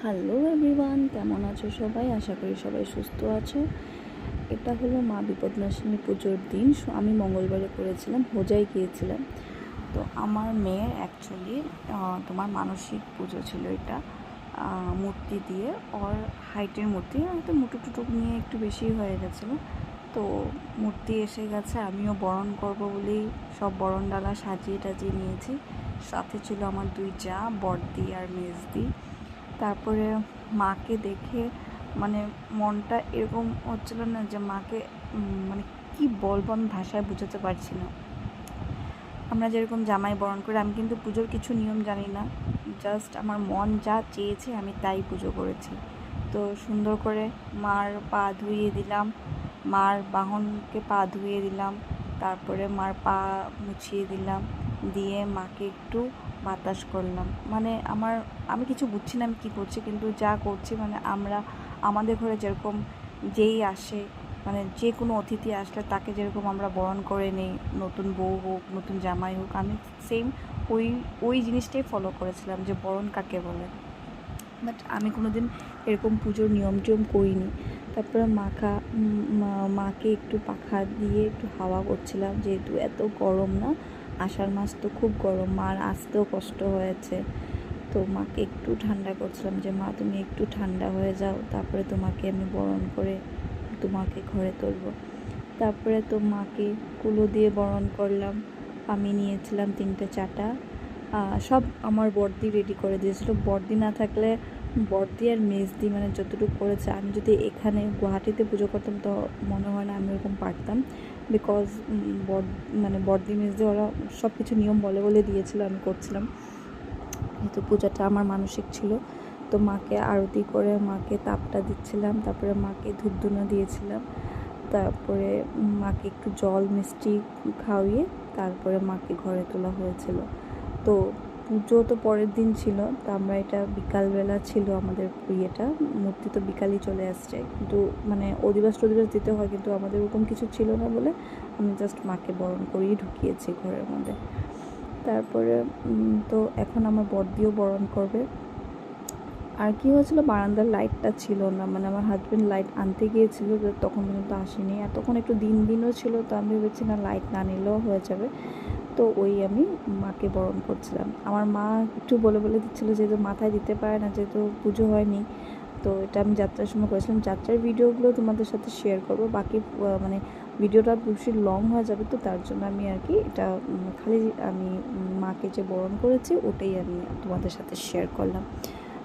Hello everyone, কেমন আছো সবাই? আশা করি সবাই সুস্থ আছো। এটা হলো মা বিপদনাশিনী পুজোর দিন। আমি মঙ্গলবারে করেছিলাম, হোজাই গিয়েছিলাম। তো আমার মেয়ের অ্যাকচুয়ালি তোমার মানসিক পুজো ছিল এটা, মূর্তি দিয়ে। ওর হাইটের মূর্তি, হয়তো মুটুক টুটুক নিয়ে একটু বেশি হয়ে গেছিলো। তো মূর্তি এসে গেছে, আমিও বরণ করব বলেই সব বরণ ডালা সাজিয়ে টাজিয়ে নিয়েছি। সাথে ছিল আমার দুই যা, বড়দি আর মেজদি। তারপরে মাকে দেখে মানে মনটা এরকম হচ্ছিল না যে মাকে মানে কি বলবো, আমি ভাষায় বোঝাতে পারছি না। আমরা যেরকম জামাই বরণ করি, আমি কিন্তু পুজোর কিছু নিয়ম জানি না, জাস্ট আমার মন যা চেয়েছে আমি তাই পুজো করেছি। তো সুন্দর করে মার পা ধুইয়ে দিলাম, মার বাহনকে পা ধুইয়ে দিলাম, তারপরে মার পা মুছিয়ে দিলাম, দিয়ে মাকে একটু বাতাস করলাম। মানে আমি কিছু বুঝছি না আমি কী করছি, কিন্তু যা করছি মানে আমাদের ঘরে যেরকম যেই আসে, মানে যে কোনো অতিথি আসলে তাকে যেরকম আমরা বরণ করে নিই, নতুন বউ হোক নতুন জামাই হোক, আমি সেম ওই জিনিসটাই ফলো করেছিলাম যে বরণ কাকে বলে। বাট আমি কোনো দিন এরকম পুজোর নিয়ম টিয়ম করিনি। তারপরে মাকে একটু পাখা দিয়ে একটু হাওয়া করছিলাম, যেহেতু এত গরম না, আষাঢ় মাস তো খুব গরম, মার আসতেও কষ্ট হয়েছে। তো মাকে একটু ঠান্ডা করছিলাম যে মা তুমি একটু ঠান্ডা হয়ে যাও, তারপরে তোমাকে আমি বরণ করে তোমাকে ঘরে তুলব। তারপরে তো মাকে কুলো দিয়ে বরণ করলাম। আমি নিয়েছিলাম 3টে চাটা, সব আমার বড়দি রেডি করে দিয়েছিল। বড়দি না থাকলে বড়দি আর মেজদি মানে যতটুকু করেছে, আমি যদি এখানে গুয়াহাটিতে পুজো করতাম তো মনে হয় না আমি এরকম পারতাম। বিকজ বড়দি মেজদি ওরা সব কিছু নিয়ম বলে দিয়েছিল, আমি করছিলাম। যেহেতু পূজাটা আমার মানসিক ছিল, তো মাকে আরতি করে মাকে তাপটা দিচ্ছিলাম, তারপরে মাকে ধূপধুনা দিয়েছিলাম, তারপরে মাকে একটু জল মিষ্টি খাওয়িয়ে তারপরে মাকে ঘরে তোলা হয়েছিল। তো পুজো তো পরের দিন ছিল, তো আমরা এটা বিকালবেলা ছিল আমাদের ইয়েটা, মূর্তি তো বিকালই চলে আসছে, কিন্তু মানে অধিবাস দিতে হয়, কিন্তু আমাদের ওরকম কিছু ছিল না বলে আমি জাস্ট মাকে বরণ করেই ঢুকিয়েছি ঘরের মধ্যে। তারপরে তো এখন আমার বড়দিও বরণ করবে। আর কি হয়েছিল, বারান্দার লাইটটা ছিল না, মানে আমার হাজব্যান্ড লাইট আনতে গিয়েছিল, তখন পর্যন্ত আসেনি। আর তখন একটু দিনও ছিল, তো আমি ভেবেছি না লাইট না নিলেও হয়ে যাবে। তো আমি মাকে বরণ করছিলাম। আমার মা একটু বলে দিচ্ছিলো, যেহেতু মাথায় দিতে পারে না, যেহেতু পুজো হয়নি। তো এটা আমি যাত্রার সময় করেছিলাম। যাত্রার ভিডিওগুলো তোমাদের সাথে শেয়ার করবো, বাকি মানে ভিডিওটা বেশি লং হয়ে যাবে, তো তার জন্য আমি আর কি এটা খালি আমি মাকে যে বরণ করেছি ওটাই আমি তোমাদের সাথে শেয়ার করলাম।